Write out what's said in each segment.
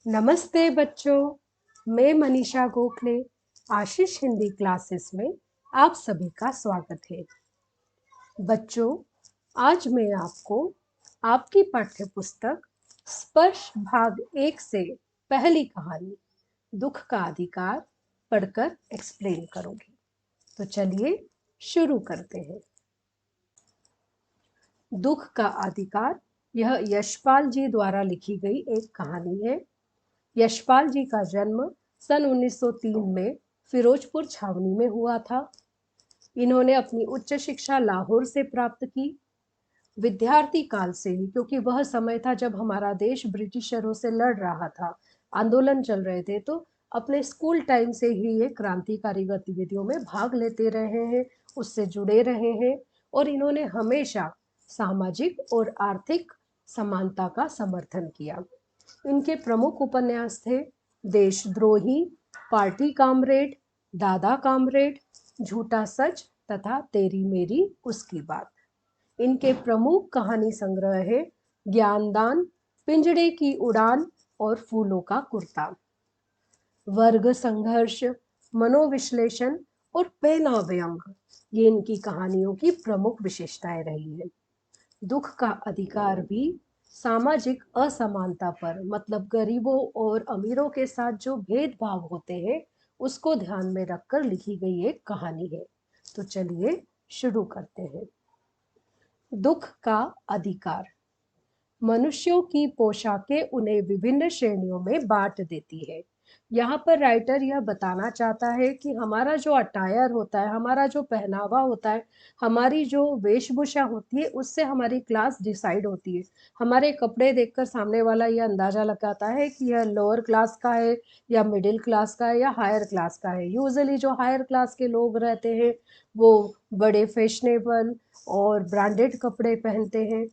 नमस्ते बच्चों, मैं मनीषा गोखले आशीष हिंदी क्लासेस में आप सभी का स्वागत है। बच्चों, आज मैं आपको आपकी पाठ्य पुस्तक स्पर्श भाग 1 से पहली कहानी दुख का अधिकार पढ़कर एक्सप्लेन करूंगी। तो चलिए शुरू करते हैं। दुख का अधिकार यह यशपाल जी द्वारा लिखी गई एक कहानी है। यशपाल जी का जन्म सन 1903 में फिरोजपुर छावनी में हुआ था। इन्होंने अपनी उच्च शिक्षा लाहौर से प्राप्त की। विद्यार्थी काल से ही, क्योंकि वह समय था जब हमारा देश ब्रिटिशरों से लड़ रहा था, आंदोलन चल रहे थे, तो अपने स्कूल टाइम से ही ये क्रांतिकारी गतिविधियों में भाग लेते रहे हैं, उससे जुड़े रहे हैं और इन्होंने हमेशा सामाजिक और आर्थिक समानता का समर्थन किया। इनके प्रमुख उपन्यास थे देशद्रोही, पार्टी कामरेड, दादा कामरेड, झूठा सच तथा तेरी मेरी उसकी बात। इनके प्रमुख कहानी संग्रह है ज्ञानदान, पिंजड़े की उड़ान और फूलों का कुर्ता। वर्ग संघर्ष, मनोविश्लेषण और पेना व्यंग, ये इनकी कहानियों की प्रमुख विशेषताएं रही है। दुख का अधिकार भी सामाजिक असमानता पर, मतलब गरीबों और अमीरों के साथ जो भेदभाव होते हैं उसको ध्यान में रखकर लिखी गई एक कहानी है। तो चलिए शुरू करते हैं। दुख का अधिकार। मनुष्यों की पोशाकें उन्हें विभिन्न श्रेणियों में बांट देती है। यहाँ पर राइटर यह बताना चाहता है कि हमारा जो अटायर होता है, हमारा जो पहनावा होता है, हमारी जो वेशभूषा होती है, उससे हमारी क्लास डिसाइड होती है। हमारे कपड़े देखकर सामने वाला यह अंदाजा लगाता है कि यह लोअर क्लास का है या मिडिल क्लास का है या हायर क्लास का है। यूजुअली जो हायर क्लास के लोग रहते हैं वो बड़े फैशनेबल और ब्रांडेड कपड़े पहनते हैं।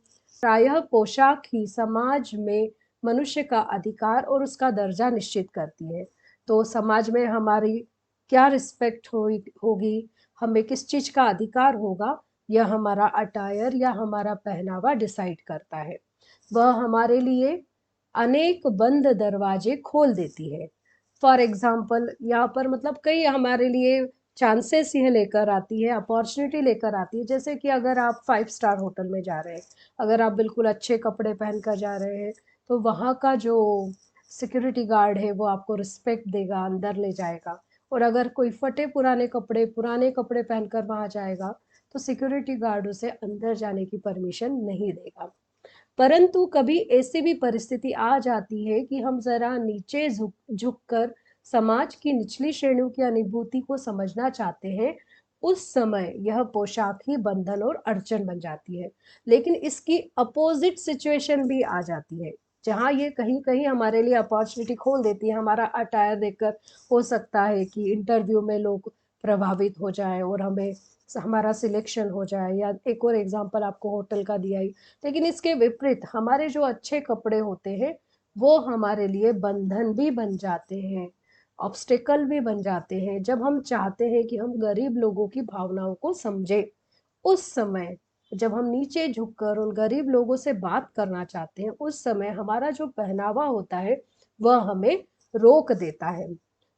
प्रायः पोशाक ही समाज में मनुष्य का अधिकार और उसका दर्जा निश्चित करती है। तो समाज में हमारी क्या रिस्पेक्ट होगी, हमें किस चीज का अधिकार होगा, यह हमारा अटायर या हमारा पहनावा डिसाइड करता है। वह हमारे लिए अनेक बंद दरवाजे खोल देती है। फॉर एग्जाम्पल, यहाँ पर मतलब कई हमारे लिए चांसेस यह लेकर आती है, अपॉर्चुनिटी लेकर आती है। जैसे कि अगर आप 5 स्टार होटल में जा रहे हैं, अगर आप बिल्कुल अच्छे कपड़े पहन कर जा रहे हैं, तो वहाँ का जो सिक्योरिटी गार्ड है वो आपको रिस्पेक्ट देगा, अंदर ले जाएगा। और अगर कोई फटे पुराने कपड़े पहनकर वहाँ जाएगा तो सिक्योरिटी गार्ड उसे अंदर जाने की परमिशन नहीं देगा। परंतु कभी ऐसी भी परिस्थिति आ जाती है कि हम जरा नीचे झुक कर समाज की निचली श्रेणियों की अनुभूति को समझना चाहते हैं। उस समय यह पोशाक ही बंधन और अड़चन बन जाती है। लेकिन इसकी अपोजिट सिचुएशन भी आ जाती है, जहाँ ये कहीं कहीं हमारे लिए अपॉर्चुनिटी खोल देती है। हमारा अटायर देखकर हो सकता है कि इंटरव्यू में लोग प्रभावित हो जाए और हमें हमारा सिलेक्शन हो जाए। या एक और एग्जांपल आपको होटल का दिया ही। लेकिन इसके विपरीत हमारे जो अच्छे कपड़े होते हैं वो हमारे लिए बंधन भी बन जाते हैं, ऑब्स्टेकल भी बन जाते हैं। जब हम चाहते हैं कि हम गरीब लोगों की भावनाओं को समझें, उस समय जब हम नीचे झुककर उन गरीब लोगों से बात करना चाहते हैं, उस समय हमारा जो पहनावा होता है वह हमें रोक देता है।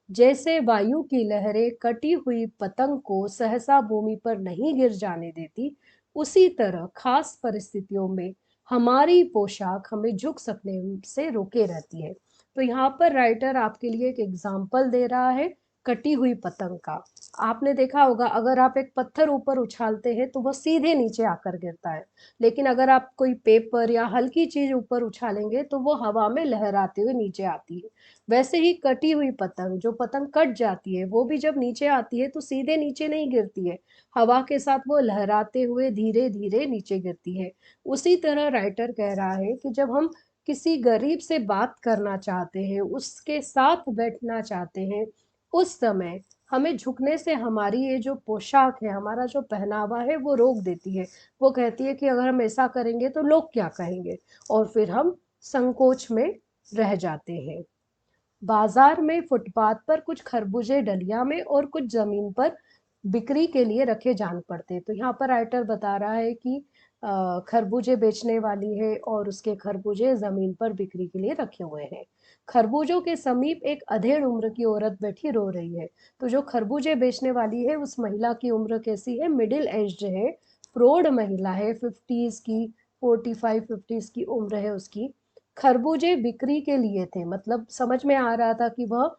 जैसे वायु की लहरें कटी हुई पतंग को सहसा भूमि पर नहीं गिर जाने देती, उसी तरह खास परिस्थितियों में हमारी पोशाक हमें झुक सकने से रोके रहती है। तो यहाँ पर राइटर आपके लिए एक एग्जाम्पल दे रहा है कटी हुई पतंग का। आपने देखा होगा, अगर आप एक पत्थर ऊपर उछालते हैं तो वह सीधे नीचे आकर गिरता है, लेकिन अगर आप कोई पेपर या हल्की चीज ऊपर उछालेंगे तो वो हवा में लहराते हुए नीचे आती है। वैसे ही कटी हुई पतंग, जो पतंग कट जाती है, वो भी जब नीचे आती है तो सीधे नीचे नहीं गिरती है, हवा के साथ वो लहराते हुए धीरे धीरे नीचे गिरती है। उसी तरह राइटर कह रहा है कि जब हम किसी गरीब से बात करना चाहते हैं, उसके साथ बैठना चाहते हैं, उस समय हमें झुकने से हमारी ये जो पोशाक है, हमारा जो पहनावा है, वो रोक देती है। वो कहती है कि अगर हम ऐसा करेंगे तो लोग क्या कहेंगे, और फिर हम संकोच में रह जाते हैं। बाजार में फुटपाथ पर कुछ खरबूजे डलिया में और कुछ जमीन पर बिक्री के लिए रखे जान पड़ते। तो यहाँ पर राइटर बता रहा है कि खरबूजे बेचने वाली है और उसके खरबूजे जमीन पर बिक्री के लिए रखे हुए हैं। खरबूजों के समीप एक अधेड़ उम्र की औरत बैठी रो रही है। तो जो खरबूजे बेचने वाली है उस महिला की उम्र कैसी है, मिडिल एज्ड है, प्रौढ़ महिला है, 50s की, 45-50s की उम्र है उसकी। खरबूजे बिक्री के लिए थे, मतलब समझ में आ रहा था कि वह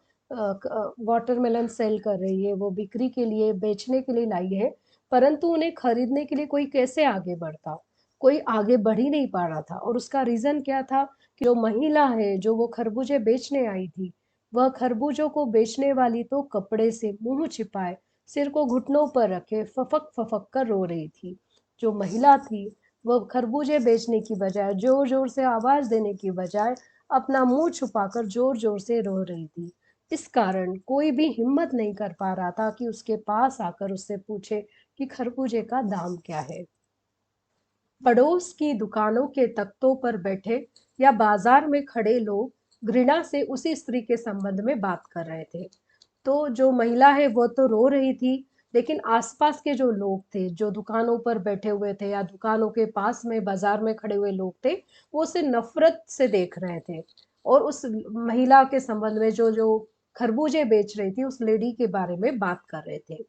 वाटरमेलन सेल कर रही है, वो बिक्री के लिए बेचने के लिए लाई है, परंतु उन्हें खरीदने के लिए कोई कैसे आगे बढ़ता, कोई आगे बढ़ ही नहीं पा रहा था। और उसका रीजन क्या था कि जो महिला है जो वो खरबूजे बेचने आई थी, वह खरबूजों को बेचने वाली तो कपड़े से मुंह छिपाए, सिर को घुटनों पर रखे फफक फफक कर रो रही थी। जो महिला थी वह खरबूजे बेचने की बजाय, जोर जोर से आवाज देने की बजाय, अपना मुंह छुपाकर जोर जोर से रो रही थी। इस कारण कोई भी हिम्मत नहीं कर पा रहा था कि उसके पास आकर उससे पूछे कि खरबूजे का दाम क्या है। पड़ोस की दुकानों के तख्तों पर बैठे या बाजार में खड़े लोग घृणा से उसी स्त्री के संबंध में बात कर रहे थे। तो जो महिला है वो तो रो रही थी, लेकिन आसपास के जो लोग थे, जो दुकानों पर बैठे हुए थे या दुकानों के पास में बाजार में खड़े हुए लोग थे, वो उसे नफरत से देख रहे थे और उस महिला के संबंध में, जो जो खरबूजे बेच रही थी, उस लेडी के बारे में बात कर रहे थे।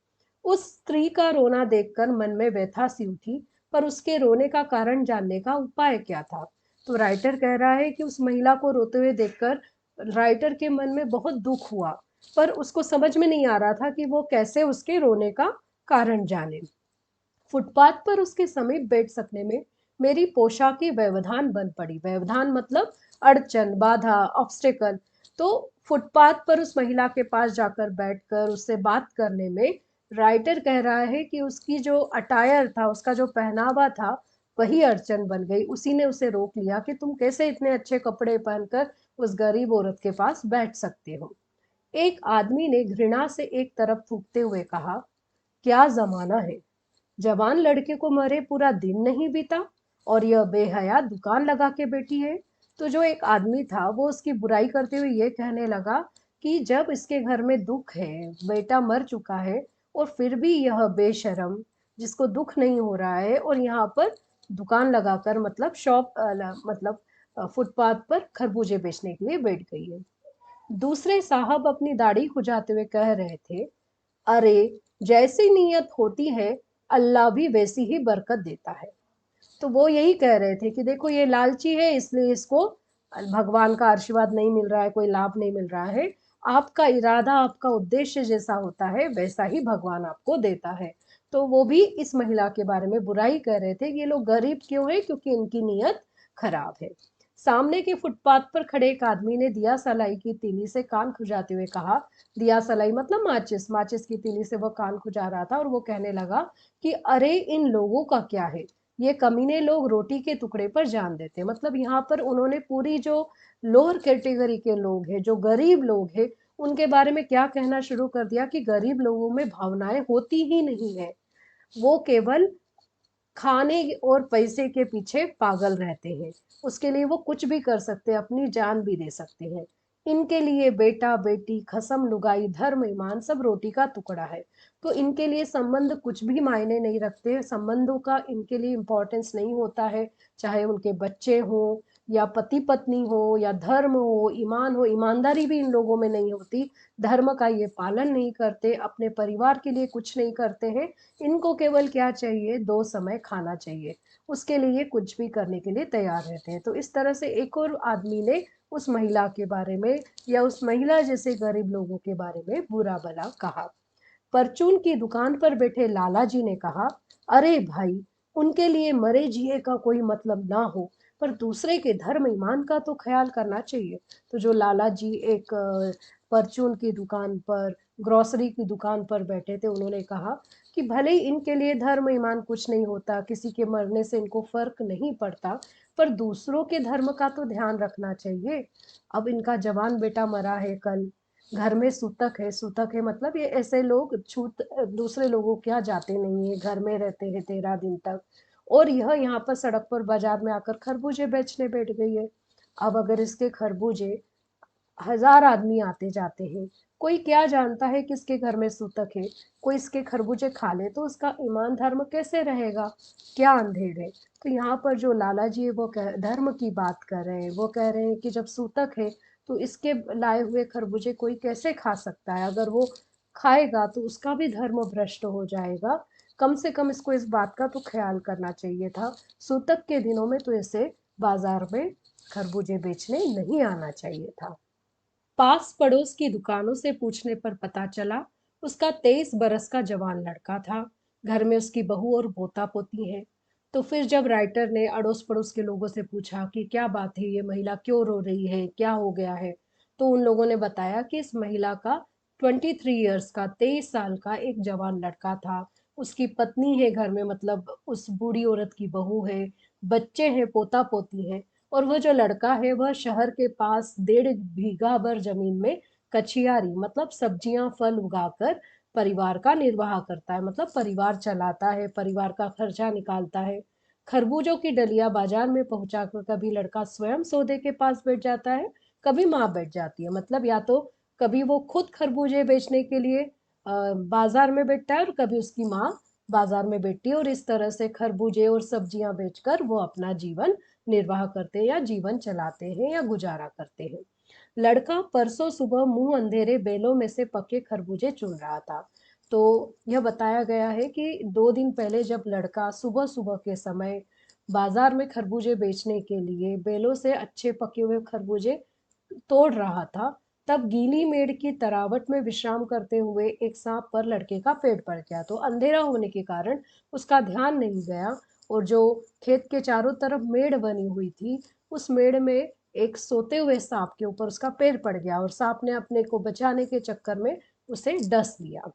उस स्त्री का रोना देखकर मन में व्यथा सी उठी, पर उसके रोने का कारण जानने का उपाय क्या था। तो राइटर कह रहा है कि उस महिला को रोते हुए देखकर राइटर के मन में बहुत दुख हुआ, पर उसको समझ में नहीं आ रहा था कि वो कैसे उसके रोने का कारण जाने। फुटपाथ पर उसके समीप बैठ सकने में मेरी पोशाकी व्यवधान बन पड़ी। व्यवधान मतलब अड़चन, बाधा, ऑब्स्टेकल। तो फुटपाथ पर उस महिला के पास जाकर बैठकर उससे बात करने में राइटर कह रहा है कि उसकी जो अटायर था, उसका जो पहनावा था, वही अड़चन बन गई। उसी ने उसे रोक लिया कि तुम कैसे इतने अच्छे कपड़े पहनकर उस गरीब औरत के पास बैठ सकते हो। एक आदमी ने घृणा से एक तरफ थूकते हुए कहा, क्या जमाना है, जवान लड़के को मरे पूरा दिन नहीं बीता और यह बेहया दुकान लगा के बैठी है। तो जो एक आदमी था वो उसकी बुराई करते हुए ये कहने लगा कि जब इसके घर में दुख है, बेटा मर चुका है, और फिर भी यह बेशरम, जिसको दुख नहीं हो रहा है और यहाँ पर दुकान लगाकर, मतलब शॉप, मतलब फुटपाथ पर खरबूजे बेचने के लिए बैठ गई है। दूसरे साहब अपनी दाढ़ी खुजाते हुए कह रहे थे, अरे, जैसी नीयत होती है अल्लाह भी वैसी ही बरकत देता है। तो वो यही कह रहे थे कि देखो ये लालची है, इसलिए इसको भगवान का आशीर्वाद नहीं मिल रहा है, कोई लाभ नहीं मिल रहा है। आपका इरादा, आपका उद्देश्य जैसा होता है वैसा ही भगवान आपको देता है। तो वो भी इस महिला के बारे में बुराई कर रहे थे कि ये लोग गरीब क्यों है, क्योंकि इनकी नीयत खराब है। सामने के फुटपाथ पर खड़े एक आदमी ने दिया सलाई की तीली से कान खुजाते हुए कहा, दिया सलाई मतलब माचिस, माचिस की तीली से वो कान खुजा रहा था और वो कहने लगा कि अरे, इन लोगों का क्या है, ये कमीने लोग रोटी के टुकड़े पर जान देते। मतलब यहाँ पर उन्होंने पूरी जो लोअर कैटेगरी के लोग हैं, जो गरीब लोग हैं, उनके बारे में क्या कहना शुरू कर दिया कि गरीब लोगों में भावनाएं होती ही नहीं है, वो केवल खाने और पैसे के पीछे पागल रहते हैं। उसके लिए वो कुछ भी कर सकते हैं, अपनी जान भी दे सकते हैं। इनके लिए बेटा बेटी, खसम लुगाई, धर्म ईमान सब रोटी का टुकड़ा है। तो इनके लिए संबंध कुछ भी मायने नहीं रखते, संबंधों का इनके लिए इम्पोर्टेंस नहीं होता है। चाहे उनके बच्चे हो या पति पत्नी हो या धर्म हो, ईमान हो, ईमानदारी भी इन लोगों में नहीं होती। धर्म का ये पालन नहीं करते, अपने परिवार के लिए कुछ नहीं करते हैं। इनको केवल क्या चाहिए, दो समय खाना चाहिए, उसके लिए कुछ भी करने के लिए तैयार रहते हैं। तो इस तरह से एक और आदमी ने उस महिला के बारे में या उस महिला जैसे गरीब लोगों के बारे में बुरा भला कहा। परचून की दुकान पर बैठे लाला जी ने कहा, अरे भाई, उनके लिए मरे जिए का कोई मतलब ना हो, पर दूसरे के धर्म ईमान का तो ख्याल करना चाहिए। तो जो लाला जी एक परचून की दुकान पर, ग्रोसरी की दुकान पर बैठे थे, उन्होंने कहा कि भले ही इनके लिए धर्म ईमान कुछ नहीं होता, किसी के मरने से इनको फर्क नहीं पड़ता, पर दूसरों के धर्म का तो ध्यान रखना चाहिए। अब इनका जवान बेटा मरा है कल, घर में सूतक है, सूतक है मतलब ये ऐसे लोग छूत दूसरे लोगों के यहाँ जाते नहीं है, घर में रहते हैं 13 दिन तक, और यह यहाँ पर सड़क पर बाजार में आकर खरबूजे बेचने बैठ गई है। अब अगर इसके खरबूजे हजार आदमी आते जाते हैं। कोई क्या जानता है किसके घर में सूतक है? कोई इसके खरबूजे खा ले तो उसका ईमान धर्म कैसे रहेगा? क्या अंधेर है? तो यहाँ पर जो लाला जी है वो धर्म की बात कर रहे हैं। वो कह रहे हैं कि जब सूतक है तो इसके लाए हुए खरबूजे कोई कैसे खा सकता है? अगर वो खाएगा तो उसका भी धर्म भ्रष्ट हो जाएगा। कम से कम इसको इस बात का तो ख्याल करना चाहिए था। सूतक के दिनों में तो इसे बाजार में खरबूजे बेचने नहीं आना चाहिए था। पास पड़ोस की दुकानों से पूछने पर पता चला उसका 23 बरस का जवान लड़का था। घर में उसकी बहू और पोता पोती है। तो फिर जब राइटर ने अड़ोस पड़ोस के लोगों से पूछा कि क्या बात है, ये महिला क्यों रो रही है, क्या हो गया है, तो उन लोगों ने बताया कि इस महिला का 23 ईयर्स का 23 साल का एक जवान लड़का था। उसकी पत्नी है घर में, मतलब उस बूढ़ी औरत की बहू है, बच्चे हैं, पोता पोती है। और वो जो लड़का है वह शहर के पास 1.5 बीघा भर जमीन में कचियारी मतलब सब्जियां फल उगाकर परिवार का निर्वाह करता है, मतलब परिवार चलाता है, परिवार का खर्चा निकालता है। खरबूजों की डलिया बाजार में पहुंचाकर कभी लड़का स्वयं सौदे के पास बैठ जाता है, कभी माँ बैठ जाती है। मतलब या तो कभी वो खुद खरबूजे बेचने के लिए बाजार में बैठता है और कभी उसकी माँ बाजार में बैठती है, और इस तरह से खरबूजे और सब्जियां बेचकर वो अपना जीवन निर्वाह करते हैं या जीवन चलाते हैं या गुजारा करते हैं। लड़का परसों सुबह मुंह अंधेरे बेलों में से पके खरबूजे चुन रहा था। तो यह बताया गया है कि 2 दिन पहले जब लड़का सुबह सुबह के समय बाजार में खरबूजे बेचने के लिए बेलों से अच्छे पके हुए खरबूजे तोड़ रहा था, तब गीली मेड़ की तरावट में विश्राम करते हुए एक सांप पर लड़के का पेट पड़ गया। तो अंधेरा होने के कारण उसका ध्यान नहीं गया, और जो खेत के चारों तरफ मेड़ बनी हुई थी, उस मेड़ में एक सोते हुए सांप के ऊपर उसका पैर पड़ गया और सांप ने अपने को बचाने के चक्कर में उसे डस लिया।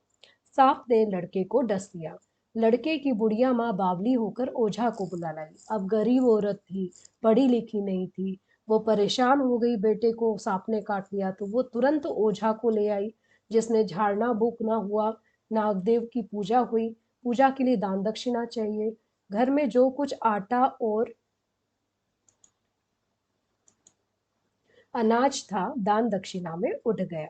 सांप ने लड़के को डस लिया। लड़के की बुढ़िया माँ बावली होकर ओझा को बुला लाई। अब गरीब औरत थी, पढ़ी लिखी नहीं थी, वो परेशान हो गई, बेटे को सांप ने काट लिया, तो वो तुरंत ओझा को ले आई, जिसने झाड़ना फूकना हुआ, नागदेव की पूजा हुई। पूजा के लिए दान दक्षिणा चाहिए। घर में जो कुछ आटा और अनाज था दान दक्षिणा में उठ गया।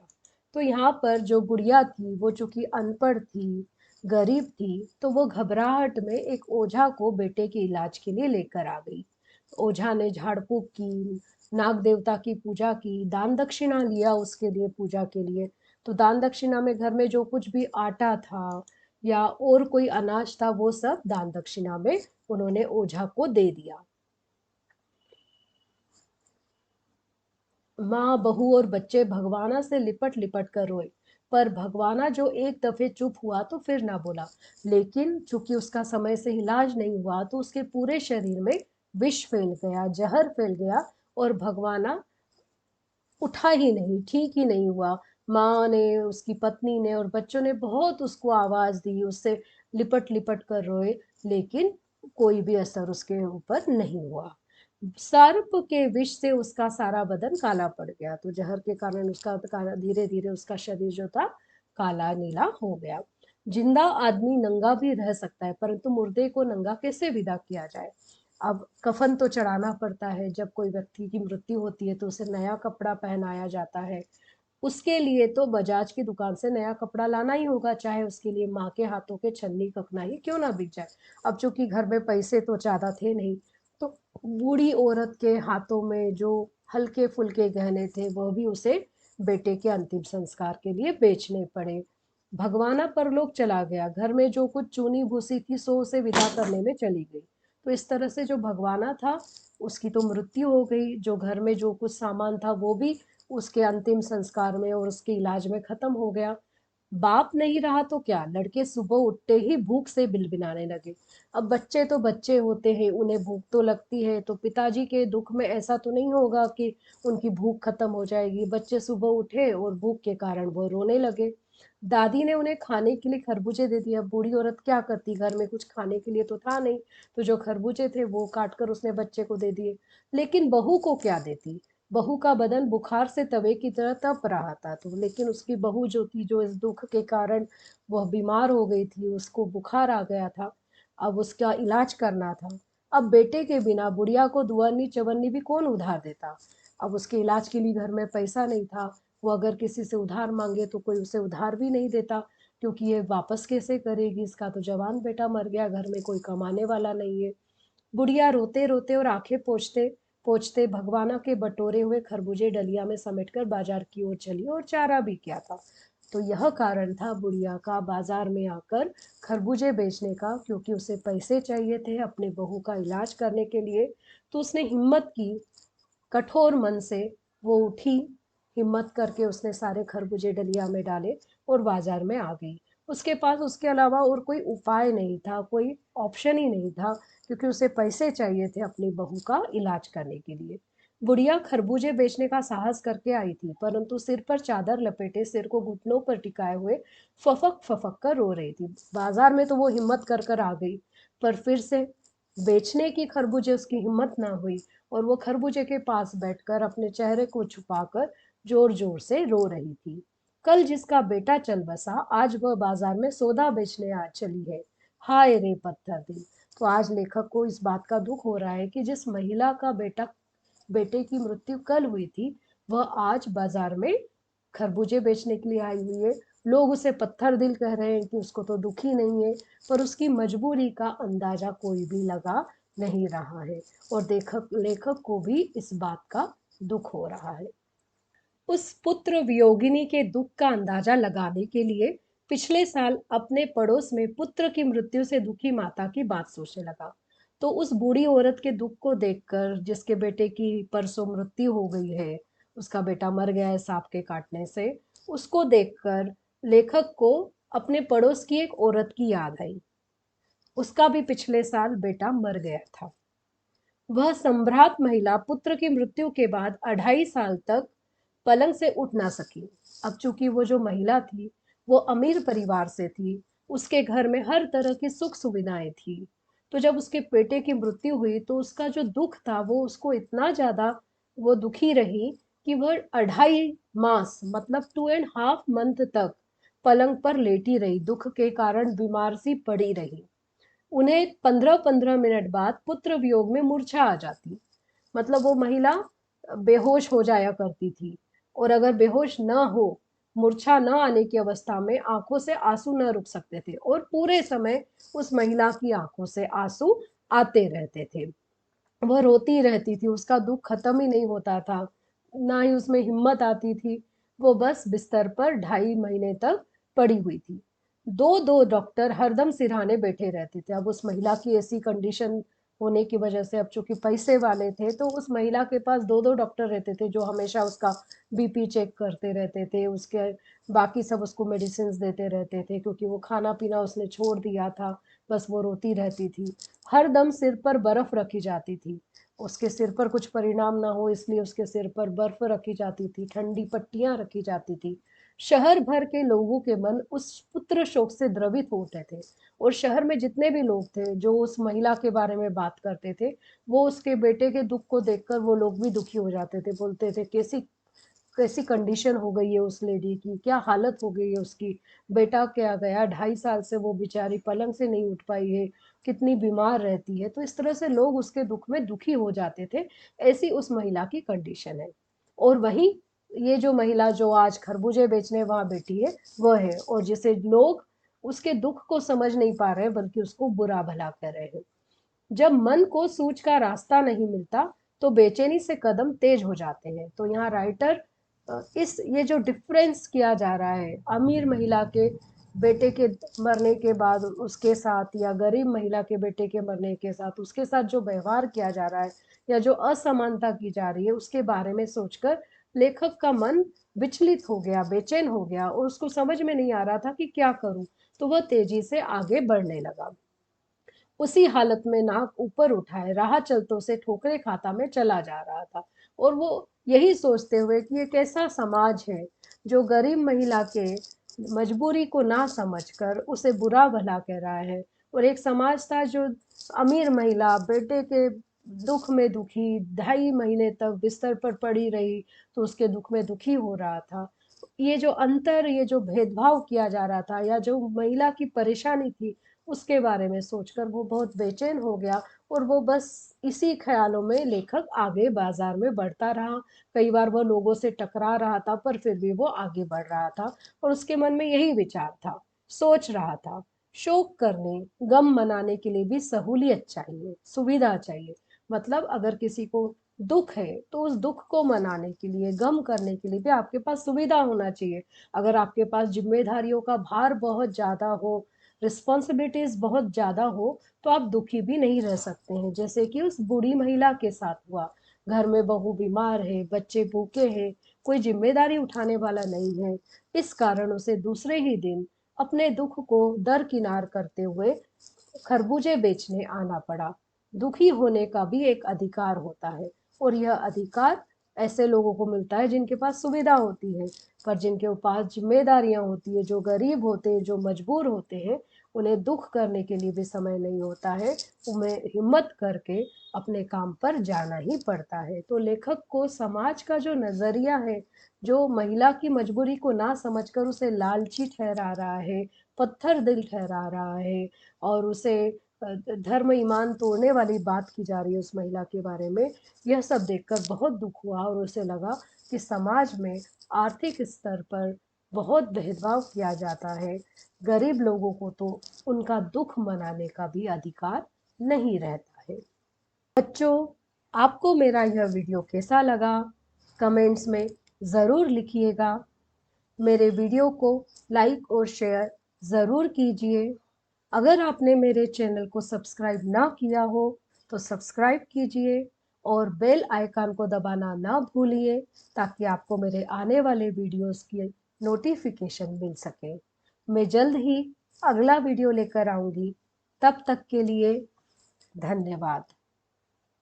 तो यहाँ पर जो गुड़िया थी वो चूंकि अनपढ़ थी, गरीब थी, तो वो घबराहट में एक ओझा को बेटे के इलाज के लिए लेकर आ गई। ओझा ने झाड़ फूक की, नाग देवता की पूजा की, दान दक्षिणा लिया उसके लिए पूजा के लिए। तो दान दक्षिणा में घर में जो कुछ भी आटा था या और कोई अनाज था वो सब दान दक्षिणा में उन्होंने ओझा को दे दिया। माँ बहू और बच्चे भगवाना से लिपट लिपट कर रोए, पर भगवाना जो एक दफे चुप हुआ तो फिर ना बोला। लेकिन चूंकि उसका समय से इलाज नहीं हुआ तो उसके पूरे शरीर में विष फैल गया, जहर फैल गया, और भगवाना उठा ही नहीं, ठीक ही नहीं हुआ। माँ ने, उसकी पत्नी ने और बच्चों ने बहुत उसको आवाज दी, उससे लिपट लिपट कर रोए, लेकिन कोई भी असर उसके ऊपर नहीं हुआ। सर्प के विष से उसका सारा बदन काला पड़ गया, तो जहर के कारण उसका धीरे धीरे उसका शरीर जो था काला नीला हो गया। जिंदा आदमी नंगा भी रह सकता है, परंतु मुर्दे को नंगा कैसे विदा किया जाए? अब कफन तो चढ़ाना पड़ता है, जब कोई व्यक्ति की मृत्यु होती है तो उसे नया कपड़ा पहनाया जाता है। उसके लिए तो बजाज की दुकान से नया कपड़ा लाना ही होगा, चाहे उसके लिए माँ के हाथों के छन्नी कपड़ा ही क्यों ना बिक जाए। अब चूंकि घर में पैसे तो ज्यादा थे नहीं, तो बूढ़ी औरत के हाथों में जो हल्के फुल्के गहने थे वह भी उसे बेटे के अंतिम संस्कार के लिए बेचने पड़े। भगवाना परलोक चला गया, घर में जो कुछ चूनी भूसी थी सो उसे विदा करने में चली गई। तो इस तरह से जो भगवाना था उसकी तो मृत्यु हो गई, जो घर में जो कुछ सामान था वो भी उसके अंतिम संस्कार में और उसके इलाज में खत्म हो गया। बाप नहीं रहा तो क्या, लड़के सुबह उठते ही भूख से बिलबिलाने लगे। अब बच्चे तो बच्चे होते हैं, उन्हें भूख तो लगती है, तो पिताजी के दुख में ऐसा तो नहीं होगा कि उनकी भूख खत्म हो जाएगी। बच्चे सुबह उठे और भूख के कारण वो रोने लगे। दादी ने उन्हें खाने के लिए खरबूजे दे दिया। बूढ़ी औरत क्या करती, घर में कुछ खाने के लिए तो था नहीं, तो जो खरबूजे थे वो काट कर उसने बच्चे को दे दिए। लेकिन बहू को क्या देती? बहू का बदन बुखार से तवे की तरह तप रहा था, तो लेकिन उसकी बहू जो थी, जो इस दुख के कारण वह बीमार हो गई थी, उसको बुखार आ गया था, अब उसका इलाज करना था। अब बेटे के बिना बुढ़िया को दुअन्नी चवन्नी भी कौन उधार देता? अब उसके इलाज के लिए घर में पैसा नहीं था। वो अगर किसी से उधार मांगे तो कोई उसे उधार भी नहीं देता, क्योंकि ये वापस कैसे करेगी, इसका तो जवान बेटा मर गया, घर में कोई कमाने वाला नहीं है। बुढ़िया रोते रोते और आंखें पोंछते पोंछते भगवाना के बटोरे हुए खरबूजे डलिया में समेटकर बाजार की ओर चली और चारा भी किया था। तो यह कारण था बुढ़िया का बाजार में आकर खरबूजे बेचने का, क्योंकि उसे पैसे चाहिए थे अपने बहू का इलाज करने के लिए। तो उसने हिम्मत की, कठोर मन से वो उठी, हिम्मत करके उसने सारे खरबूजे डलिया में डाले और बाजार में आ गई। उसके पास उसके अलावा और कोई उपाय नहीं था, कोई ऑप्शन ही नहीं था, क्योंकि उसे पैसे चाहिए थे अपनी बहू का इलाज करने के लिए। बुढ़िया खरबूजे बेचने का साहस करके आई थी, परंतु सिर पर चादर लपेटे, सिर को घुटनों पर टिकाए हुए फफक फफक कर रो रही थी। बाजार में तो वो हिम्मत कर कर आ गई, पर फिर से बेचने की खरबूजे उसकी हिम्मत ना हुई, और वो खरबूजे के पास बैठकर अपने चेहरे को छुपाकर जोर जोर से रो रही थी। कल जिसका बेटा चल बसा, आज वह बाजार में सौदा बेचने आ चली है। हाय रे पत्थर दिल। तो आज लेखक को इस बात का दुख हो रहा है कि जिस महिला का बेटे की मृत्यु कल हुई थी, वह आज बाजार में खरबूजे बेचने के लिए आई हुई है। लोग उसे पत्थर दिल कह रहे हैं कि उसको तो दुख ही नहीं है, पर उसकी मजबूरी का अंदाजा कोई भी लगा नहीं रहा है, और लेखक को भी इस बात का दुख हो रहा है। उस पुत्र वियोगिनी के दुख का अंदाजा लगाने के लिए पिछले साल अपने पड़ोस में पुत्र की मृत्यु से दुखी माता की बात सोचने लगा। तो उस बूढ़ी औरत के दुख को देखकर, जिसके बेटे की परसों मृत्यु हो गई है, उसका बेटा मर गया है सांप के काटने से, उसको देखकर लेखक को अपने पड़ोस की एक औरत की याद आई। उसका भी पिछले साल बेटा मर गया था। वह संभ्रात महिला पुत्र की मृत्यु के बाद 2.5 साल तक पलंग से उठ ना सकी। अब चूंकि वो जो महिला थी, वो अमीर परिवार से थी, उसके घर में हर तरह की सुख सुविधाएं थी। तो जब उसके बेटे की मृत्यु हुई, तो उसका जो दुख था वो उसको इतना ज्यादा, वो दुखी रही कि वह 2.5 मास मतलब 2.5 मंथ तक पलंग पर लेटी रही, दुख के कारण बीमार सी पड़ी रही। उन्हें 15-15 मिनट बाद पुत्र वियोग में मूर्छा आ जाती, मतलब वो महिला बेहोश हो जाया करती थी, और अगर बेहोश न हो, मूर्छा न आने की अवस्था में आंखों से आंसू न रुक सकते थे, और पूरे समय उस महिला की आंखों से आंसू आते रहते थे। वह रोती रहती थी, उसका दुख खत्म ही नहीं होता था, ना ही उसमें हिम्मत आती थी। वो बस बिस्तर पर 2.5 महीने तक पड़ी हुई थी। दो दो डॉक्टर हरदम सिरहाने बैठे रहते थे। अब उस महिला की ऐसी कंडीशन होने की वजह से, अब चूंकि पैसे वाले थे, तो उस महिला के पास दो दो डॉक्टर रहते थे, जो हमेशा उसका बीपी चेक करते रहते थे, उसके बाकी सब उसको मेडिसिन देते रहते थे, क्योंकि वो खाना पीना उसने छोड़ दिया था। बस वो रोती रहती थी। हर दम सिर पर बर्फ रखी जाती थी। उसके सिर पर कुछ परिणाम ना हो, इसलिए उसके सिर पर बर्फ रखी जाती थी, ठंडी पट्टियां रखी जाती थी। शहर भर के लोगों के मन उस पुत्र शोक से द्रवित होते थे, और शहर में जितने भी लोग थे जो उस महिला के बारे में बात करते थे, वो उसके बेटे के दुख को देखकर वो लोग भी दुखी हो जाते थे, बोलते थे कैसी कैसी कंडीशन हो गई है उस लेडी की, क्या हालत हो गई है उसकी, बेटा क्या गया, 2.5 साल से वो बेचारी पलंग से नहीं उठ पाई है, कितनी बीमार रहती है। तो इस तरह से लोग उसके दुख में दुखी हो जाते थे। ऐसी उस महिला की कंडीशन है। और वही ये जो महिला जो आज खरबूजे बेचने वहां बैठी है, वह है, और जिसे लोग उसके दुख को समझ नहीं पा रहे, बल्कि उसको बुरा भला कर रहे हैं। जब मन को सूझ का रास्ता नहीं मिलता, तो बेचैनी से कदम तेज हो जाते हैं। तो यहाँ राइटर इस ये जो डिफरेंस किया जा रहा है अमीर महिला के बेटे के मरने के बाद उसके साथ, या गरीब महिला के बेटे के मरने के साथ उसके साथ जो व्यवहार किया जा रहा है, या जो असमानता की जा रही है, उसके बारे में सोचकर लेखक का मन विचलित हो गया, बेचैन हो गया, और उसको समझ में नहीं आ रहा था कि क्या करूं। तो वह तेजी से आगे बढ़ने लगा। उसी हालत में नाक ऊपर उठाए राह चलतों से ठोकरे खाता में चला जा रहा था, और वो यही सोचते हुए कि ये कैसा समाज है जो गरीब महिला के मजबूरी को ना समझकर उसे बुरा भला कह रहा है, और एक समाज था जो अमीर महिला बेटे के दुख में दुखी 2.5 महीने तक बिस्तर पर पड़ी रही, तो उसके दुख में दुखी हो रहा था। ये जो अंतर, ये जो भेदभाव किया जा रहा था, या जो महिला की परेशानी थी, उसके बारे में सोचकर वो बहुत बेचैन हो गया, और वो बस इसी ख्यालों में लेखक आगे बाजार में बढ़ता रहा। कई बार वो लोगों से टकरा रहा था, पर फिर भी वो आगे बढ़ रहा था और उसके मन में यही विचार था, सोच रहा था, शोक करने, गम मनाने के लिए भी सहूलियत चाहिए, सुविधा चाहिए। मतलब अगर किसी को दुख है तो उस दुख को मनाने के लिए, गम करने के लिए भी आपके पास सुविधा होना चाहिए। अगर आपके पास जिम्मेदारियों का भार बहुत ज्यादा हो, रिस्पॉन्सिबिलिटीज बहुत ज्यादा हो, तो आप दुखी भी नहीं रह सकते हैं, जैसे कि उस बूढ़ी महिला के साथ हुआ। घर में बहू बीमार है, बच्चे भूखे हैं, कोई जिम्मेदारी उठाने वाला नहीं है। इस कारण उसे दूसरे ही दिन अपने दुख को दरकिनार करते हुए खरबूजे बेचने आना पड़ा। दुखी होने का भी एक अधिकार होता है, और यह अधिकार ऐसे लोगों को मिलता है जिनके पास सुविधा होती है। पर जिनके पास जिम्मेदारियां होती है, जो गरीब होते हैं, जो मजबूर होते हैं, उन्हें दुख करने के लिए भी समय नहीं होता है। उन्हें हिम्मत करके अपने काम पर जाना ही पड़ता है। तो लेखक को समाज का जो नजरिया है, जो महिला की मजबूरी को ना समझकर उसे लालची ठहरा रहा है, पत्थर दिल ठहरा रहा है, और उसे धर्म ईमान तोड़ने वाली बात की जा रही है उस महिला के बारे में, यह सब देखकर बहुत दुख हुआ और उसे लगा कि समाज में आर्थिक स्तर पर बहुत भेदभाव किया जाता है। गरीब लोगों को तो उनका दुख मनाने का भी अधिकार नहीं रहता है। बच्चों, आपको मेरा यह वीडियो कैसा लगा, कमेंट्स में ज़रूर लिखिएगा। मेरे वीडियो को लाइक और शेयर ज़रूर कीजिए। अगर आपने मेरे चैनल को सब्सक्राइब ना किया हो तो सब्सक्राइब कीजिए और बेल आइकन को दबाना ना भूलिए, ताकि आपको मेरे आने वाले वीडियोस की नोटिफिकेशन मिल सके। मैं जल्द ही अगला वीडियो लेकर आऊंगी। तब तक के लिए धन्यवाद।